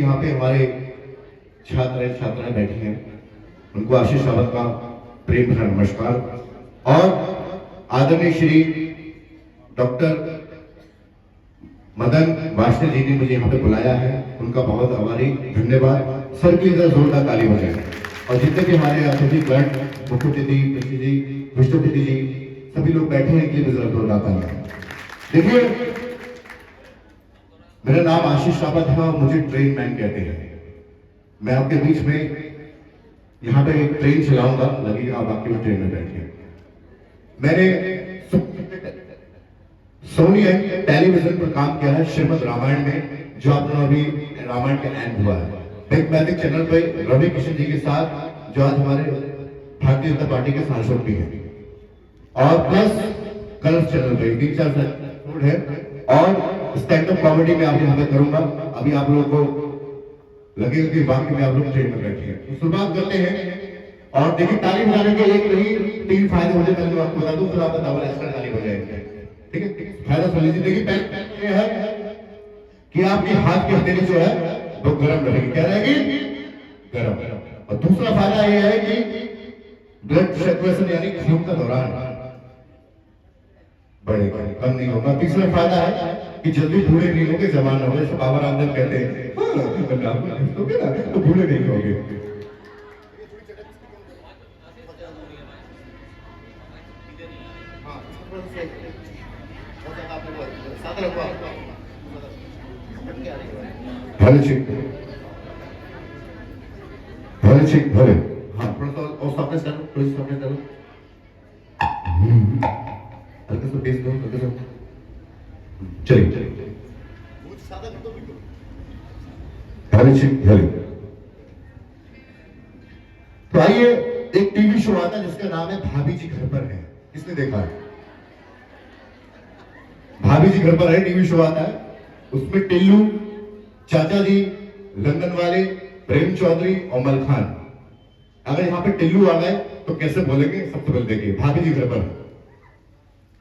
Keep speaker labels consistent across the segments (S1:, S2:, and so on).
S1: यहाँ पे हमारे छात्र छात्राएं बैठी हैं, उनको आशीष रावत का प्रेम भरा नमस्कार। और आदरणीय श्री डॉक्टर मदन वासने जी ने मुझे यहाँ पे बुलाया है, उनका बहुत आभारी, धन्यवाद। सर की इधर जोरदार ताली बजाएं। और जितने भी हमारे अतिथि ब्लड मुकुट दीदी, प्रीति जी, विष्णु दीदी जी, सभी लोग बैठे हैं, इनके लिए जरा जोरदार ताली। देखिए, मेरा नाम आशीष रावत है और मुझे ट्रेन मैन कहते हैं। मैं आपके बीच में यहाँ पे एक ट्रेन चलाऊंगा, लगी आप आपके ट्रेन में बैठिए। मैंने सोनी टेलीविजन पर काम किया है श्रीमद रामायण में, जो आपने अभी रामायण का एंड हुआ है। बिग मैजिक चैनल पे रवि किशन जी के साथ, जो आज हमारे भारतीय जनता पार्टी के सांसद भी हैं, और प्लस कलर्स चैनल पे 3-4 एपिसोड है। और स्टैंड अप कॉमेडी में आप यहाँ पे करूंगा। अभी आप लोगों को लगेगा कि वाकई में आप लोग ट्रेन में बैठे हैं। तो शुरुआत करते हैं। और देखिए, ताली बजाने के एक नहीं 3 फायदे मुझे पहले तो आपको बता दूं, फिर आप डबल एक्स्ट्रा ताली बजाएंगे। ठीक है, फायदा सुन लीजिए। देखिए, पहले ये है कि आपके हाथ की हथेली जो है वो गर्म रहेगी। क्या रहेगी? गर्म। और दूसरा फायदा ये है कि ब्लड सर्कुलेशन यानी खून का दौरान बढ़ेगा, कम नहीं होगा। तीसरा फायदा है कि जल्दी बूढ़े नहीं होंगे, जवान होंगे। बाबा रामदेव कहते हैं तो बूढ़े नहीं होंगे। भले हाँ, थोड़ा सा और सामने से थोड़ी सामने करो, हल्का सा बेस दो, हल्का सा। चलिए तो आइए, एक टीवी शो आता है जिसका नाम है भाभी जी घर पर है। किसने देखा है? भाभी जी घर पर है टीवी शो आता है। उसमें टिल्लू, चाचा जी, लंदन वाले, प्रेम चौधरी और मलखान। अगर यहाँ पे टिल्लू आ गए तो कैसे बोलेंगे? सबसे पहले देखिए, भाभी जी घर पर है।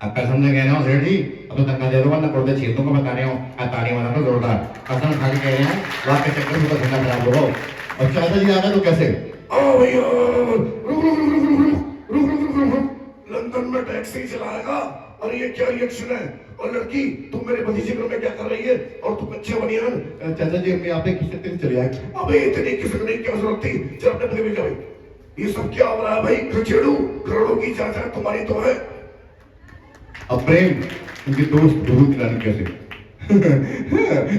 S1: अब कसम से कह रहा हूँ सेठ जी, अब तो तंगा दे दो वरना कोड़े छेदों को बता रहे हो। ताली वाला तो जोरदार कसम खा के कह रहे हैं, रात के चक्कर में तो धंधा खराब हो। और चाचा जी आ गए तो कैसे? ओ भैया, रुक, लंदन में टैक्सी चलाएगा और ये क्या रिएक्शन है? और लड़की, तुम मेरे भतीजे घर में क्या कर रही है? और तुम अच्छे बनियान। चाचा जी, हम यहाँ पे खिसकते चले आए। अबे इतनी खिसकने की क्या जरूरत थी? चल अपने पति जाओ। ये सब क्या हो रहा है भाई? खचेड़ू करोड़ों की चाचा तुम्हारी तो है। अब प्रेम, उनके दोस्त विभूति रानी कैसे?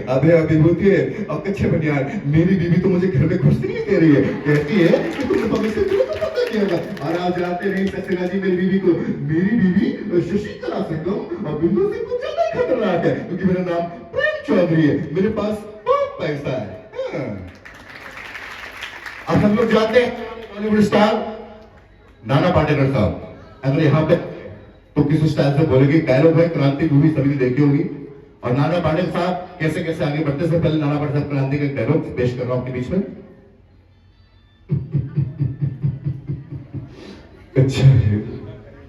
S1: अबे विभूति, अब कच्चे बनियान, मेरी बीवी तो मुझे घर में घुसने नहीं दे रही है। कहती है कि तुमने पति से क्यों पता किया था? और आप जानते नहीं ससुरा जी मेरी बीवी को, मेरी बीवी शशिकला सिंघम और बिंदु सिंह को ज्यादा खतरनाक है, क्योंकि मेरा नाम प्रेम चौधरी है, मेरे पास बहुत पैसा है। अब हम लोग जानते हैं बॉलीवुड स्टार नाना पाटेकर साहब, अगर यहाँ पे तो किस स्टाइल से बोलेगी? डायलॉग है, क्रांति मूवी सभी ने देखी होगी। और नाना पाटेकर साहब कैसे कैसे आगे बढ़ते से पहले नाना पाटेकर साहब क्रांति का डायलॉग पेश कर रहा हूं आपके बीच में। अच्छा है,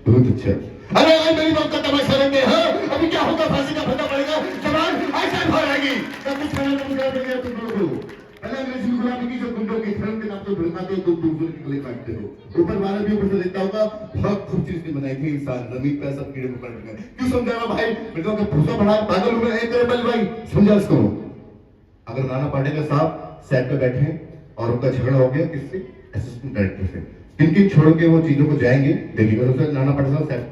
S1: बहुत अच्छा। अरे मेरी बात का तमाशा लेंगे। हाँ, अभी क्या होगा? फांसी का फंदा पड़ेगा, जवान ऐसे भागेगी। सब कुछ खाना तुम कर देंगे तुम लोगों को। पहले अंग्रेजी गुलामी की जो गुंडों की धर्म के नाम पे भड़काते हो, तुम दूसरे की गले काटते हो। ऊपर वाला भी ऊपर से देता होगा, बहुत खूब चीज नहीं बनाई थी इंसान, जमीन पे सब कीड़े पकड़ गए। क्यों समझाना भाई? बेटों का भूसा बढ़ा पागल हुए एक करे बल भाई, समझा इसको। अगर नाना पाटेकर साहब सेट पे बैठे हैं और उनका झगड़ा हो गया किससे? असिस्टेंट डायरेक्टर से, किन किन छोड़ के वो चीजों को जाएंगे देखिएगा। तो नाना पाटेकर साहब सेट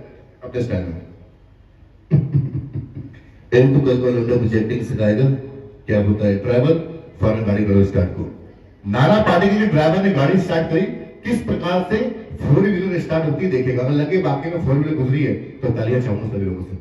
S1: अपने स्टाइल में इनको कल को लंडन प्रोजेक्टिंग सिखाएगा, क्या होता है ड्राइवर, फौरन गाड़ी करो स्टार्ट को। नाना पाटेकर के ड्राइवर ने गाड़ी स्टार्ट करी, किस प्रकार से 4 व्हीलर स्टार्ट होती है देखेगा। अगर लगे वाकई में 4 व्हीलर गुजरी है तो तालियां चाहूंगा सभी लोगों से।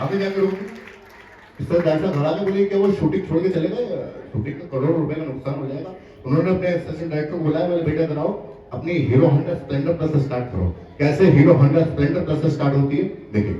S1: आगे क्या करोगे? इस तरह डायरेक्टर धड़ा के बोले कि वो शूटिंग छोड़ के चलेगा, शूटिंग का करोड़ों रुपए का नुकसान हो जाएगा। उन्होंने अपने असिस्टेंट डायरेक्टर को बुलाया, बोले बेटा बनाओ अपनी हीरो होंडा स्प्लेंडर प्लस से स्टार्ट करो। कैसे हीरो होंडा स्प्लेंडर प्लस से स्टार्ट होती है देखिए।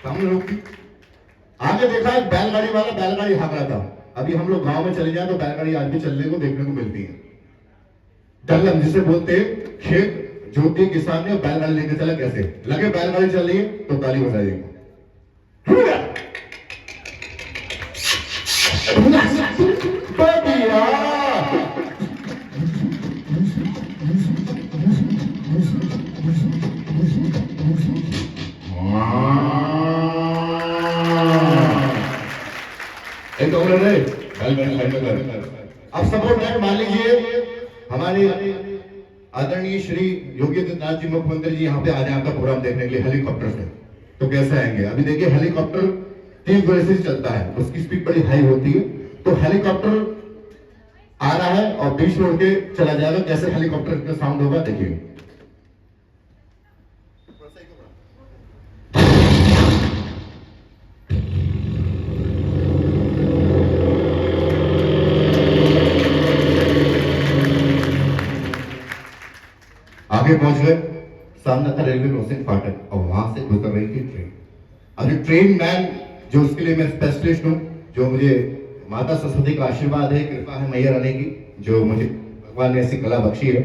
S1: हम लोग आगे देखा एक बैलगाड़ी वाला बैलगाड़ी हाँक रहा था। अभी हम लोग गांव में चले जाए तो बैलगाड़ी आज भी चलने को देखने को मिलती है। डल्लम जिसे बोलते हैं, खेत जोती किसान ने बैलगाड़ी लेके चला, कैसे लगे बैलगाड़ी चल रही है तो ताली बजाइए। अब सपोर्ट है, मान लीजिए हमारे आदरणीय श्री योगी आदित्यनाथ जी मुख्यमंत्री जी यहाँ पे आ जाए आपका प्रोग्राम देखने के लिए हेलीकॉप्टर से, तो कैसे आएंगे? अभी देखिए हेलीकॉप्टर 30 घोड़े से चलता है, उसकी स्पीड बड़ी हाई होती है। तो हेलीकॉप्टर आ रहा है और बीच में उड़ के चला जाएगा, कैसे हेलीकॉप्टर का साउंड होगा देखिए। आगे पहुंच गए, सामने था रेलवे क्रॉसिंग फाटक और वहां से गुजर रही थी ट्रेन। अभी ट्रेन मैन जो उसके लिए मैं स्पेशलिस्ट हूं, जो मुझे माता सरस्वती का आशीर्वाद है, कृपा है मैया रानी की, जो मुझे भगवान ने ऐसी कला बख्शी है।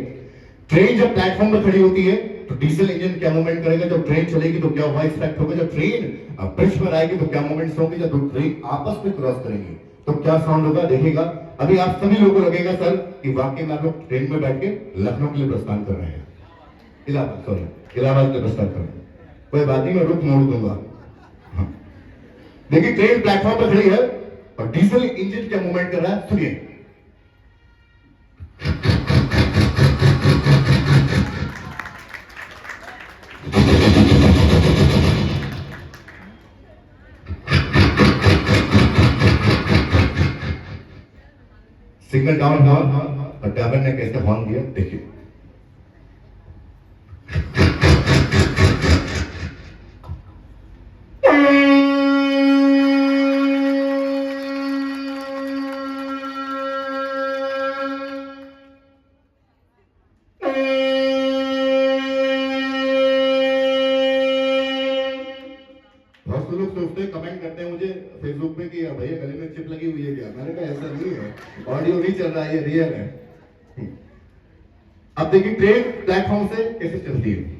S1: ट्रेन जब प्लेटफॉर्म पर खड़ी होती है तो डीजल इंजन क्या मूवमेंट करेगा, जब ट्रेन चलेगी तो क्या वॉइस इफेक्ट होगा, जब ट्रेन ब्रिज पर आएगी तो क्या मूवमेंट्स होंगे, जब ट्रेन आपस में क्रॉस करेंगी तो क्या साउंड होगा देखिएगा। अभी आप सभी लोगों को लगेगा सर कि वाकई में आप लोग ट्रेन में बैठ के लखनऊ के लिए प्रस्थान कर रहे हैं, इलाहाबाद के प्रस्ताव कर, कोई बात नहीं, मैं रुक मोड़ दूंगा। हाँ। देखिए ट्रेन प्लेटफॉर्म पर खड़ी है और डीजल इंजन क्या मूवमेंट कर रहा है, सुनिए। सिग्नल डाउन हुआ और ड्राइवर ने कैसे हॉर्न दिया देखिए। बहुत से लोग सोचते हैं, कमेंट करते हैं मुझे फेसबुक पे कि भैया गले में चिप लगी हुई है क्या? मैंने कहा ऐसा नहीं है, ऑडियो नहीं चल रहा है, ये रियल है। अब देखिए ट्रेन प्लेटफॉर्म से कैसे चलती है।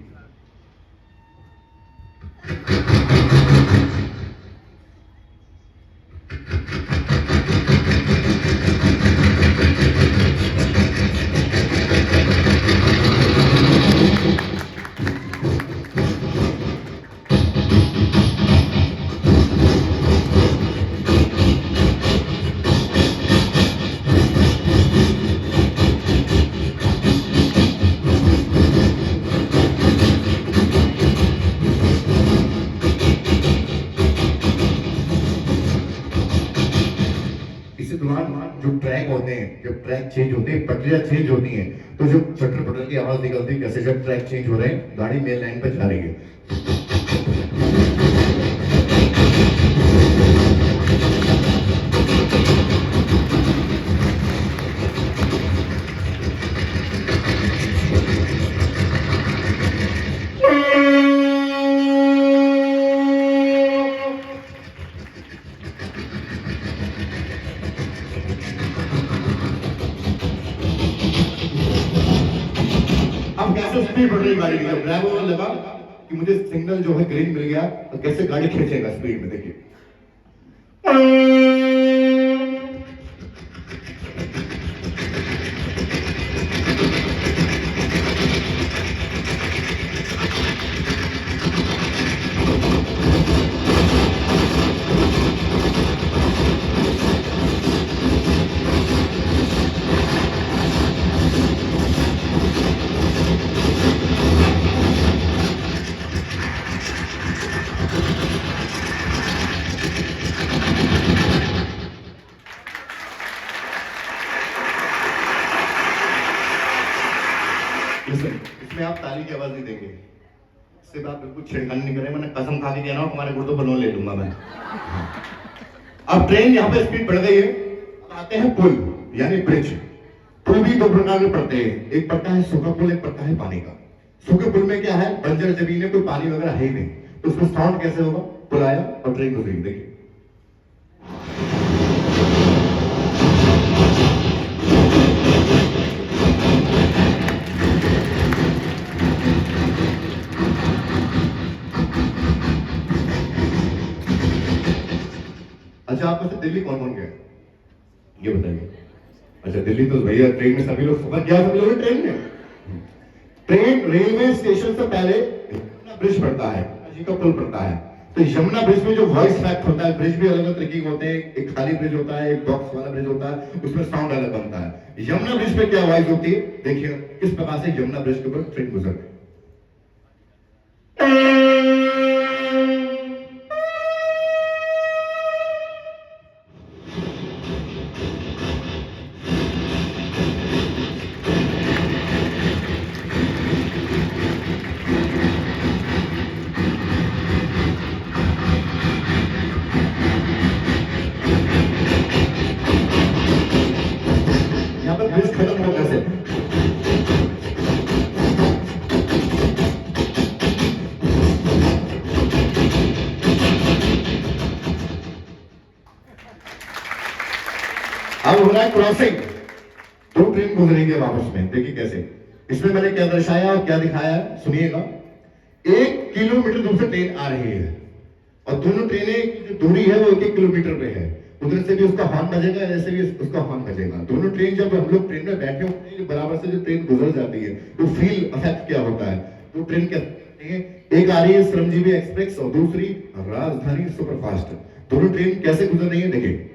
S1: जो ट्रैक होते हैं, जब ट्रैक चेंज होते हैं, पटरियां चेंज होती हैं, तो जो चटर पटर की आवाज निकलती है, कैसे जब ट्रैक चेंज हो रहे हैं, गाड़ी मेन लाइन पर जा रही है। अब कैसे स्पीड बढ़ रही गाड़ी की, जब ड्राइवर को लगा कि मुझे सिग्नल जो है ग्रीन मिल गया, तो कैसे गाड़ी खींचेगा स्पीड में देखिए। इसमें आप ताली की आवाज नहीं देंगे, इससे आप बिल्कुल छेड़खानी नहीं करें, मैंने कसम खा के कहना हूं तुम्हारे गुर्दों पर लोन ले लूंगा मैं। अब ट्रेन यहाँ पे स्पीड बढ़ गई है, अब आते हैं पुल यानी ब्रिज। पुल भी दो प्रकार के पड़ते हैं, एक पड़ता है सूखा पुल, एक पड़ता है पानी का। सूखे पुल में क्या है, बंजर जमीन है, कोई पानी वगैरह है ही नहीं, तो उसमें साउंड कैसे होगा, पुल आया और ट्रेन गुजरी, देखिए। अच्छा, आप में से दिल्ली कौन कौन गया ये बताइए। अच्छा, दिल्ली तो भैया ट्रेन में सभी लोग सफर किया, सभी लोग ट्रेन में। ट्रेन रेलवे स्टेशन से पहले यमुना ब्रिज पड़ता है, जी का पुल पड़ता है। तो यमुना ब्रिज में जो वॉइस फैक्ट होता है, ब्रिज भी अलग अलग तरीके के होते हैं, एक खाली ब्रिज होता है, एक बॉक्स वाला ब्रिज होता है, उसमें साउंड अलग बनता है। यमुना ब्रिज पे क्या वॉइस होती है, देखिए किस प्रकार से यमुना ब्रिज के ऊपर ट्रेन गुजरती है। ब्रिज खत्म हो कैसे, अब हो रहा है क्रॉसिंग, दो ट्रेन गुजरेंगे वापस में, देखिए कैसे। इसमें मैंने क्या दर्शाया और क्या दिखाया है, सुनिएगा। 1 किलोमीटर दूर से ट्रेन आ रही है और दोनों ट्रेनें की जो दूरी है वो 1-1 किलोमीटर पे है। उधर से भी उसका हॉर्न बजेगा, ऐसे भी उसका हॉर्न बजेगा। दोनों ट्रेन, जब हम लोग ट्रेन में बैठे होते हैं, बराबर से जो ट्रेन गुजर जाती है, वो फील इफेक्ट क्या होता है, वो ट्रेन क्या, एक आ रही है श्रमजीवी एक्सप्रेस और दूसरी राजधानी सुपरफास्ट। दोनों ट्रेन कैसे गुजर रही है, देखिए।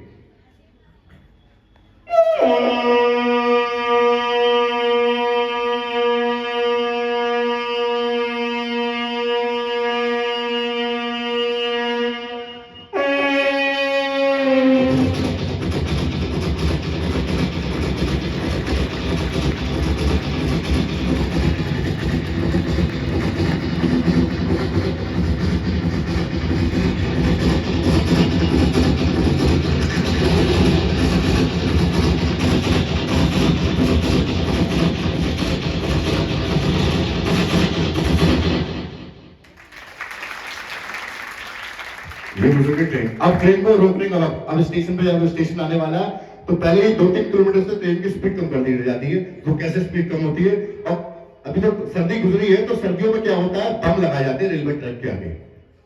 S1: ये गुजर ट्रेन, अब ट्रेन को रोक रही, अब स्टेशन पे जब स्टेशन आने वाला है तो पहले ही 2-3 किलोमीटर से ट्रेन की स्पीड कम कर दी जाती है। वो कैसे स्पीड कम होती है, अब अभी जब सर्दी गुजरी है तो सर्दियों में क्या होता है, बम लगाए जाते हैं रेलवे ट्रैक के आगे।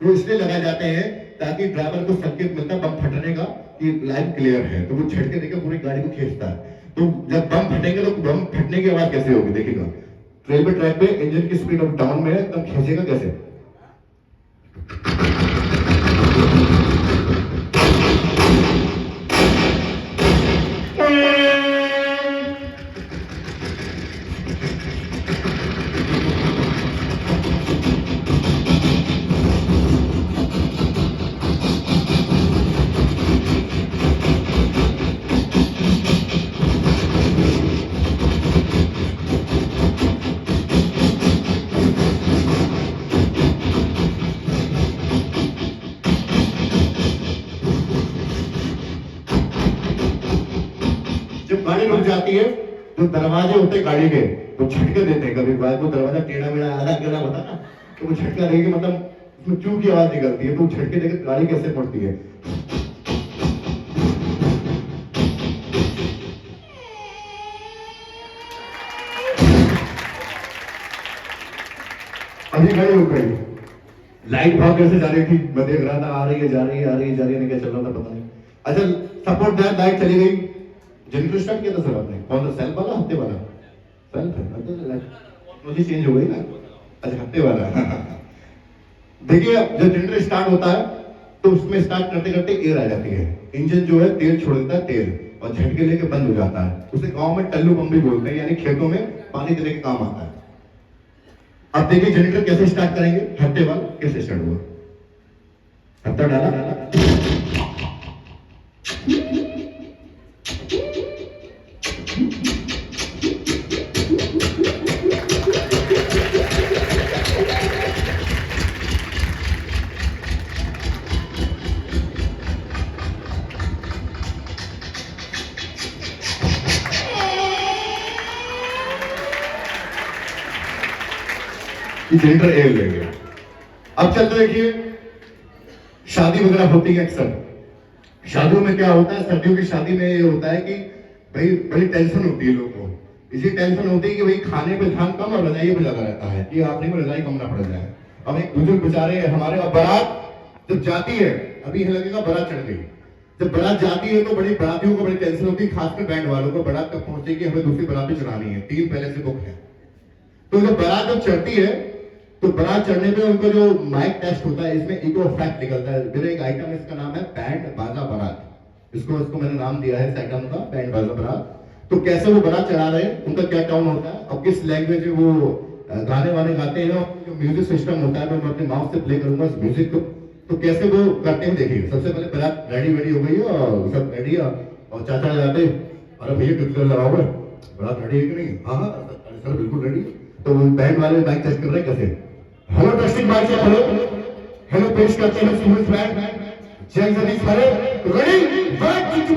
S1: तो इसलिए लगाए जाते हैं ताकि ड्राइवर को संकेत मिलता है बम फटने का कि लाइन क्लियर है, तो वो झटके देकर पूरी गाड़ी को खींचता है। तो जब बम फटेंगे तो बम फटने की आवाज कैसे होगी, देखिएगा। रेलवे ट्रैक पे इंजन की स्पीड अब डाउन में है, तब खींचेगा कैसे। जब गाड़ी रुक जाती है तो दरवाजे होते गाड़ी के तो झटके देते हैं, कभी वो दरवाजा टेढ़ा मेढ़ा आधा टेढ़ा होता ना, तो वो झटका देगी, मतलब उसमें चू की आवाज निकलती है, तो झटके देकर गाड़ी कैसे पड़ती है। अभी गाड़ी रुक गई, लाइट भाव कैसे जा रही थी, मैं देख रहा था, आ रही है जा रही है, आ रही है जा रही है, क्या चल रहा था पता नहीं। अच्छा, सपोर्ट दैट लाइट चली गई, जनरेटर स्टार्ट किया था सर आपने, कौन सा, सेल्फ वाला हफ्ते वाला, सेल्फ है, मुझे चेंज हो गई ना, अच्छा हफ्ते वाला। देखिए जब जनरेटर स्टार्ट होता है तो उसमें स्टार्ट करते करते एयर आ जाती है, इंजन जो है तेल छोड़ देता है, तेल, और झटके लेके बंद हो जाता है। उसे गांव में टल्लू पंप भी बोलते हैं, यानी खेतों में पानी देने के काम आता है। अब देखिए जनरेटर कैसे स्टार्ट करेंगे, हफ्ते वाला कैसे स्टार्ट हुआ, हफ्ता डाला, कि जेंडर ए लेंगे। अब चलते देखिए, शादी वगैरह होती है अक्सर। शादियों में क्या होता है, सर्दियों की शादी में ये होता है कि भाई बड़ी टेंशन होती है लोगों को। इसी टेंशन होती है कि भाई खाने पे ध्यान कम और रजाई पे ज्यादा रहता है कि आपने में रजाई कम ना पड़ जाए। अब एक बुजुर्ग बेचारे हमारे, अब बारात जब जाती है, अभी यह लगेगा बारात चढ़ गई, जब बारात जाती है तो बड़ी बारातियों को बड़ी टेंशन होती है, खासकर बैंड वालों को। बारात कब पहुंचेगी, हमें दूसरी बारात भी चढ़ानी है, 3 पहले से बुक है। तो जब बारात जब चढ़ती है तो बारात चढ़ने पे उनका जो माइक टेस्ट होता है, इसमें इको इफेक्ट निकलता है। मेरा एक आइटम, इसका नाम है बैंड बाजा बारात। इसको मैंने नाम दिया है इस आइटम का, बैंड बाजा बारात। तो कैसे वो बारात चढ़ा रहे हैं, उनका क्या टाउन होता है और किस लैंग्वेज में वो गाने वाने गाते हैं, जो म्यूजिक सिस्टम होता है मैं अपने माउथ से प्ले करूंगा इस म्यूजिक को, तो कैसे वो करते हैं देखिए। सबसे पहले बारात रेडी हो गई है और सब रेडी है और चाचा जाते, अरे भैया कितना लगाओ, बारात रेडी है कि नहीं? हाँ हाँ सर बिल्कुल रेडी। तो बैंड वाले माइक टेस्ट कर रहे हैं कैसे, hello testing mic check hello hello, पेश करते हैं स्टूडेंट्स बैंड, जय जगदीश हरे, रेडी वन टू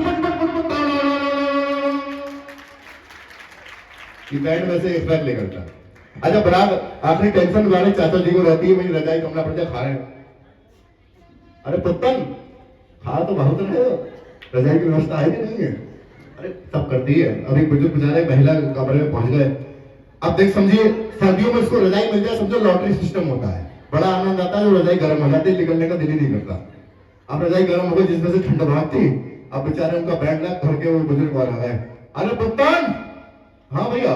S1: ये बैंड में से इफेक्ट निकलता। अच्छा बारात आखिरी टेंशन वाले चाचा जी को रहती है, भाई रजाई कमला पड़ जाए, खा रहे हैं। अरे पुत्तन खा तो बहुत रहे हो, रजाई की व्यवस्था है कि नहीं है? अरे सब करती है। अभी बुजुर्ग बेचारे महिला कमरे में पहुंच गए। अब देख समझिए, सर्दियों में उसको रजाई मिल जाए, समझो लॉटरी सिस्टम होता है, बड़ा आनंद आता है। जो रजाई गर्म हो जाती है, निकलने का दिल ही नहीं करता। अब रजाई गर्म हो गई, जिसमें से ठंड भागती, अब बेचारे उनका बैठ लग घर के वो बुजुर्ग वाला है, अरे पुत्तन, हाँ भैया,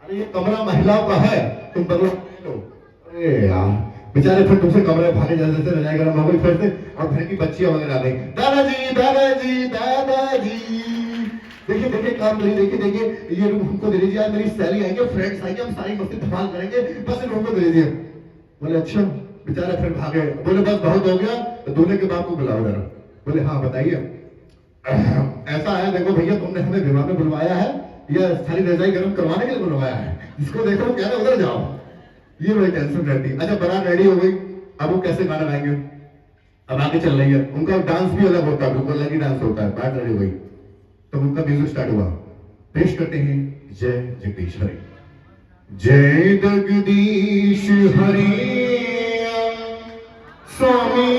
S1: अरे ये कमरा महिलाओं का है, तुम बदलो। अरे यार बेचारे फिर दूसरे कमरे भागे, जैसे रजाई गर्म हो गई फिर से, और घर की बच्चियां वगैरह आ गई, दादाजी दादाजी दादाजी, देखिए देखिए काम करिए, देखिए देखिए ये रूम हमको दे दीजिए, आज मेरी सहेली आएंगे, फ्रेंड्स आएंगे, हम सारी मस्ती धमाल करेंगे, बस इन रूम को दे दीजिए। बोले अच्छा। बेचारे फिर भागे, बोले बस बहुत हो गया, तो दूल्हे के बाप को बुलाओ जरा। बोले हाँ बताइए। ऐसा है देखो भैया, तुमने हमें विवाह में बुलवाया है, यह सारी रजाई गर्म करवाने के लिए बुलवाया है, इसको देखो क्या है उधर जाओ। ये बड़ी टेंशन रहती। अच्छा बारात रेडी हो गई, अब वो कैसे गाना गाएंगे, अब आगे चल रही है, उनका डांस भी अलग होता है, बिल्कुल अलग ही डांस होता है। बारात रेडी हो गई तो उनका म्यूजिक स्टार्ट हुआ, पेश करते हैं जय जगदीश हरि, जय जगदीश हरि स्वामी,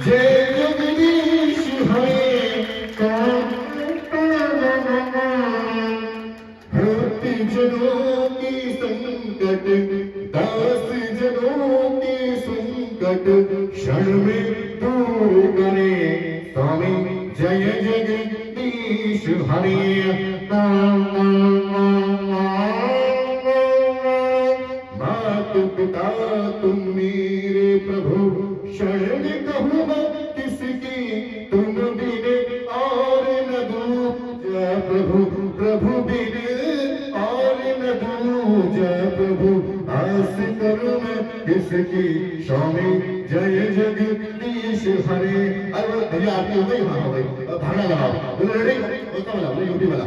S1: जय जगदीश हरि, जनों की संकट, दास जनों की संकट, क्षण में दूर करे स्वामी, जय जगदीश हरि। मात पिता तुम मेरे प्रभु, शरण कहूँ मैं किसकी, तुम बिन और न दूजा प्रभु, प्रभु बिन और न दूजा प्रभु, आस करूँ मैं किसकी, स्वामी जय जगदीश हरि। अरे भैया आरती हो गई, हाँ हो गई, भाड़ा लगाओ, बोलो रेडी, बोलता वाला बोलो यूपी वाला,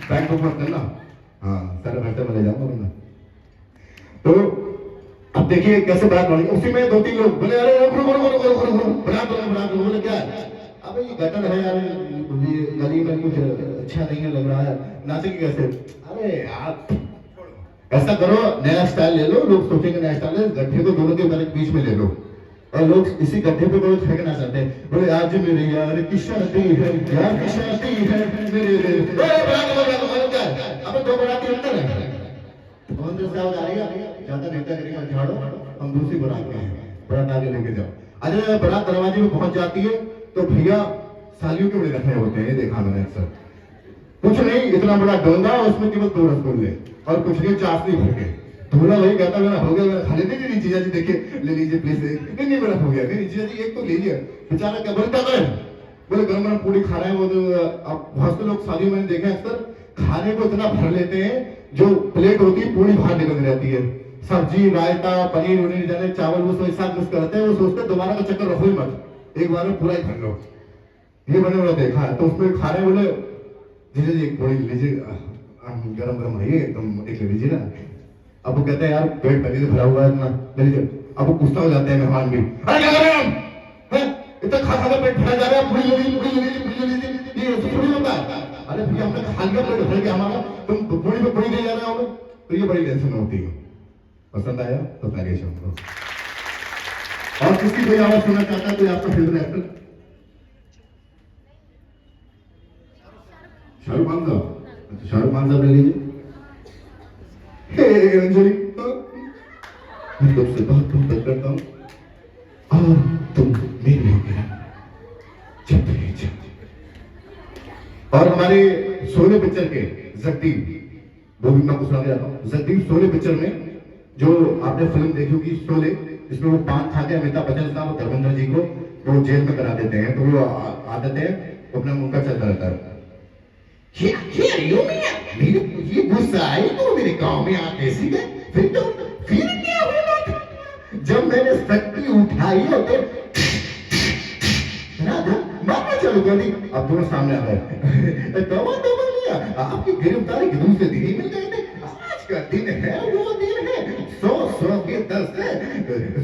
S1: बैक मत करना, हाँ सारे भरते में ले जाऊंगा वरना। तो अब देखिए कैसे बारात बढ़ी, उसी में 2-3 लोग बोले अरे बारात बोले क्या अबे ये गटर है यार, ये गली में कुछ अच्छा नहीं है लग रहा है, नाचेंगे कैसे? अरे यार ऐसा करो, नया स्टाइल ले लो, लोग सोचेंगे नया स्टाइल है, गड्ढे को दोनों के बीच में ले लो, और लोग इसी गड्ढे पे लोग फेंकना चाहते हैं। बोले आज मेरे यार की शादी है, यार की शादी है मेरे, अब 2 बाराती अंदर है, कौन दूसरा आ रही है, ज्यादा नेता करेगा झाड़ो, हम दूसरी बारात में हैं, बारात आगे लेके जाओ। अच्छा बारात दरवाजे में पहुंच जाती है तो भैया सालियों के बड़े रखने होते हैं, ये देखा मैंने अक्सर, कुछ नहीं इतना बड़ा डोंगा, उसमें केवल 2 रसगुल्ले और कुछ नहीं चाशनी भर के। दूल्हा वही कहता मेरा हो गया, मेरा खा लेते नहीं, जीजा जी देखिए ले लीजिए प्लीज, नहीं मेरा हो गया, नहीं जीजा जी एक तो लीजिए। बेचारा क्या बोलता है, बोले गरम गरम पूरी खा रहे हैं। वो तो अब बहुत से लोग शादियों में देखे अक्सर खाने को इतना भर लेते हैं, जो प्लेट होती है पूरी बाहर निकल रहती है, सब्जी रायता पनीर उनीर जाने चावल वो सब एक साथ मिक्स करते हैं, वो सोचते दोबारा का चक्कर रखो ही मत, एक बार में पूरा ही भर लो। ये मैंने बोला देखा है, तो उसमें खा रहे बोले जीजा जी एक पूरी लीजिए, गरम गरम है ये, तुम एक ले लीजिए ना। अब वो कहते हैं यार पेट पहले से भरा हुआ है इतना ले लीजिए। अब वो गुस्सा हो जाते हैं मेहमान भी, अरे क्या कर रहे हैं हम, इतना खा खा पेट भरा जा रहा है, पूरी ले लीजिए, ये थोड़ी होता है। अरे भैया हमने खालिया पेट भर के हमारा तुम पूरी पे पूरी दे जा रहे हो, तो ये बड़ी टेंशन होती है। पसंद आया तो तालियां शुरू। और किसकी कोई आवाज सुनना चाहता है? कोई आपका फेवरेट एक्टर? शाहरुख खान साहब? अच्छा, शाहरुख खान साहब ले लीजिए। हे अंजलि, मैं तुमसे बहुत मोहब्बत करता हूं और तुम मेरी हो गया जब तक जब। और हमारे शोले पिक्चर के जगदीप, वो भी मैं कुछ सुना जाता हूँ। जगदीप शोले पिक्चर में जो आपने फिल्म देखी होगी शोले, इसमें वो पान खा के अमिताभ बच्चन साहब और धर्मेंद्र जी को वो जेल में करा देते हैं, तो वो आदत है अपना उनका चलता रहता है। ये गुस्सा आई तो मेरे गांव में आके सीधे फिर क्या हुआ? जब मैंने शक्ति उठाई होते मारना चालू कर दी, अब दोनों सामने आ गए। तो लिया आपकी गिरफ्तारी के दूसरे दिन ही मिल गए थे। आज का दिन है वो दिन है, 100 के 10 है।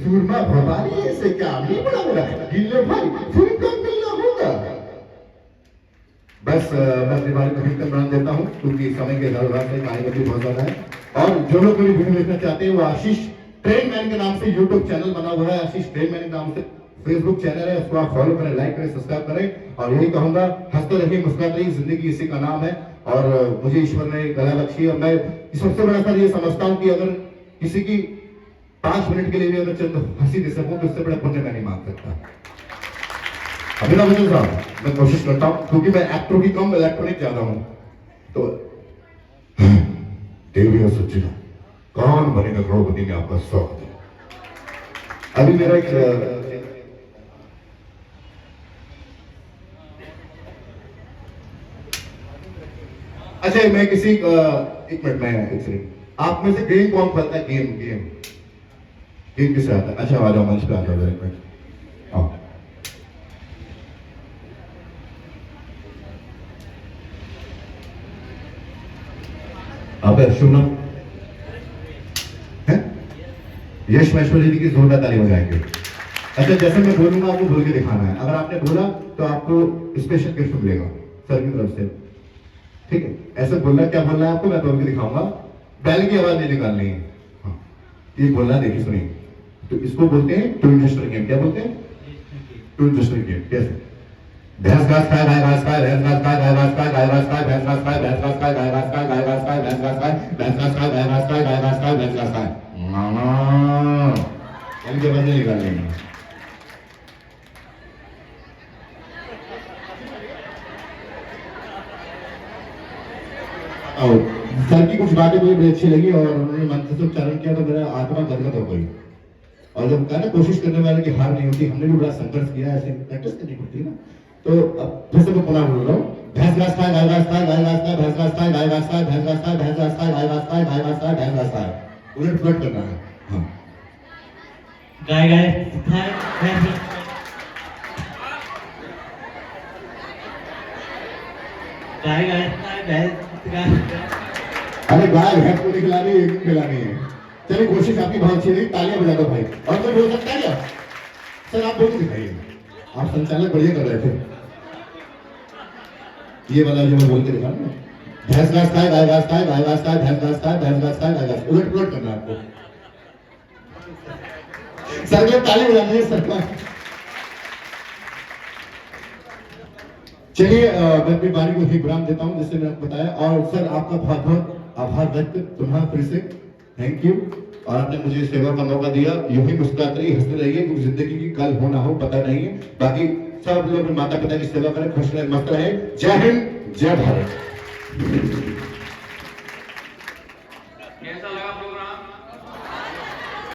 S1: सूरमा भवानी ऐसे क्या नहीं बड़ा बोला गिल्ले भाई, फिर कब मिलना होगा? बस मैं दिवाली को हिट बना देता हूँ क्योंकि समय के जरूरत से कहानी भी बहुत ज्यादा है। और जो लोग मेरी वीडियो देखना चाहते हैं वो आशीष ट्रेन मैन के नाम से यूट्यूब चैनल बना हुआ है, आशीष ट्रेन मैन के नाम से फेसबुक चैनल है, उसको आप फॉलो करें, लाइक करें, सब्सक्राइब करें। और यही कहूंगा, हंसते रहिए, मुस्कुराते रहिए, जिंदगी इसी का नाम है। और मुझे ईश्वर ने गला बख्शी और मैं सबसे बड़ा सर ये समझता हूँ कि अगर किसी की 5 मिनट के लिए भी अगर चंद हंसी दे सकूं तो उससे बड़ा पुण्य मैं नहीं मांग सकता। अभिनव बच्चन साहब, मैं कोशिश करता हूं क्योंकि मैं एक्टर भी कम इलेक्ट्रॉनिक ज्यादा हूं, तो देवी और सच्ची कौन बनेगा करोड़पति में आपका स्वागत है। अभी मेरा एक अच्छा, मैं किसी एक मिनट में एक सेकंड, आप में से गेम कौन खेलता है? गेम गेम गेम किसे आता है? अच्छा, आ जाओ मंच पे, आ जाओ एक मिनट। अब शुभम है, यश महेश्वरी जी की जोरदार ताली बजाएंगे। अच्छा, जैसे मैं बोलूंगा आपको बोल के दिखाना है, अगर आपने बोला तो आपको स्पेशल गिफ्ट मिलेगा सर की तरफ से, ठीक है? ऐसे बोलना, क्या बोलना है आपको, मैं बोल के दिखाऊंगा। बैल की आवाज नहीं निकालनी है, हाँ ये बोलना, देखिए सुनिए। तो इसको बोलते हैं ट्विन जस्टर गेम। क्या बोलते हैं? Twin Juster game. कैसे? भैंस घास खाए, गाय घास खाए, भैंस घास खाए, गाय घास खाए, गाय घास खाए, भैंस घास खाए, भैंस घास खाए, गाय घास खाए, गाय घास खाए, भैंस घास खाए, भैंस घास खाए, गाय घास खाए, गाय घास खाए, भैंस घास खाए। इनके बदले निकाल लेंगे। सर की कुछ बातें मुझे बड़ी अच्छी लगी और उन्होंने मंत्र से उच्चारण किया तो मेरा आत्मा गदगद हो गई। और जब कहा ना कोशिश करने वाले की हार नहीं होती, हमने भी बड़ा संघर्ष किया है, ऐसे प्रैक्टिस करनी पड़ती है ना। तो अब फिर से मैं पुनः बोल रहा हूँ, भैंस घास खाए, गाय घास खाए, गाय घास खाए, भैंस घास खाए, गाय घास खाए, भैंस घास खाए, भैंस घास खाए, गाय घास खाए, गाय घास खाए, भैंस घास खाए। उलट पुलट करना है। हाँ,
S2: गाय गाय खाए, भैंस गाय गाय खाए, भैंस गाय।
S1: अरे गाय भैंस को खिलानी है, एक खिलानी है। चलिए, कोशिश आपकी बहुत अच्छी रही, तालियां बजा दो भाई। और कोई बोल सकता है क्या? सर आप बोल के दिखाइए, आप संचालक बढ़िया कर रहे थे। ये वाला जो मैं बोल के दिखा ना, भैंस घास खाए, गाय घास खाए, गाय घास खाए, भैंस घास खाए, भैंस घास खाए, गाय घास। उलट पुलट करना है आपको। सर के ताली बजानी है सर। चलिए, मैं अपनी बारी को ही विराम देता हूं जिससे मैंने आपको बताया। और सर आपका बहुत बहुत आभार व्यक्त तुम्हारा फिर से, थैंक यू। और आपने मुझे सेवा का मौका दिया। यूं ही मुस्कुराते रहिए, हंसते रहिए, क्योंकि जिंदगी की कल हो ना हो पता नहीं है। बाकी सब लोग माता पिता की सेवा करें, खुश रहे, मस्त रहे। जय हिंद, जय भारत।